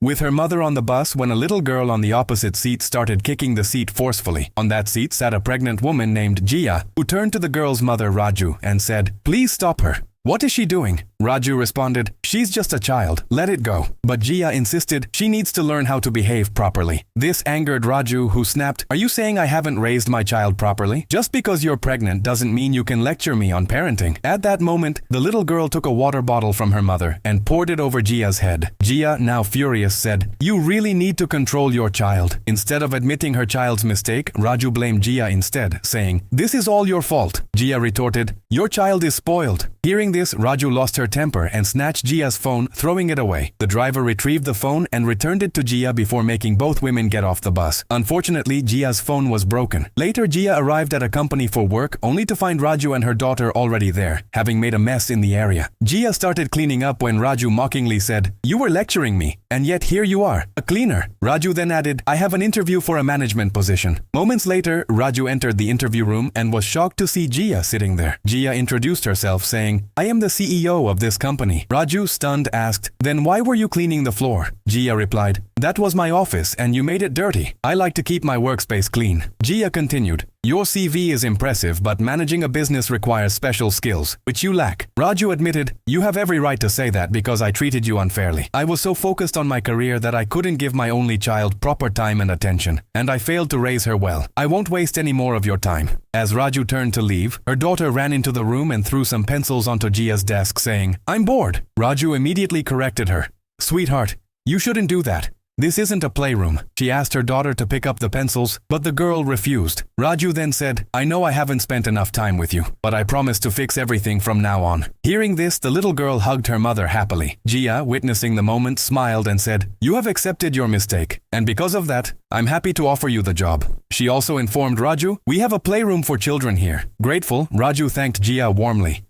with her mother on the bus when a little girl on the opposite seat started kicking the seat forcefully. On that seat sat a pregnant woman named Jia, who turned to the girl's mother Raju and said, "Please stop her. What is she doing?" Raju responded, "She's just a child, let it go." But Jia insisted she needs to learn how to behave properly. This angered Raju, who snapped, "Are you saying I haven't raised my child properly? Just because you're pregnant doesn't mean you can lecture me on parenting." At that moment, the little girl took a water bottle from her mother and poured it over Jia's head. Jia, now furious, said, "You really need to control your child." Instead of admitting her child's mistake, Raju blamed Jia instead, saying, "This is all your fault." Jia retorted, "Your child is spoiled." Hearing this, Raju lost her temper and snatched Jia's phone, throwing it away. The driver retrieved the phone and returned it to Jia before making both women get off the bus. Unfortunately, Jia's phone was broken. Later, Jia arrived at a company for work only to find Raju and her daughter already there, having made a mess in the area. Jia started cleaning up when Raju mockingly said, "You were lecturing me, and yet here you are, a cleaner." Raju then added, "I have an interview for a management position." Moments later, Raju entered the interview room and was shocked to see Jia sitting there. Jia introduced herself, saying, "I am the CEO of this company." Raju, stunned, asked, "Then why were you cleaning the floor?" Jia replied, "That was my office and you made it dirty. I like to keep my workspace clean." Jia continued, "Your CV is impressive, but managing a business requires special skills, which you lack." Raju admitted, "You have every right to say that because I treated you unfairly. I was so focused on my career that I couldn't give my only child proper time and attention, and I failed to raise her well. I won't waste any more of your time." As Raju turned to leave, her daughter ran into the room and threw some pencils onto Jia's desk, saying, "I'm bored." Raju immediately corrected her. "Sweetheart, you shouldn't do that. This isn't a playroom." She asked her daughter to pick up the pencils, but the girl refused. Raju then said, "I know I haven't spent enough time with you, but I promise to fix everything from now on." Hearing this, the little girl hugged her mother happily. Jia, witnessing the moment, smiled and said, "You have accepted your mistake, and because of that, I'm happy to offer you the job." She also informed Raju, "We have a playroom for children here." Grateful, Raju thanked Jia warmly.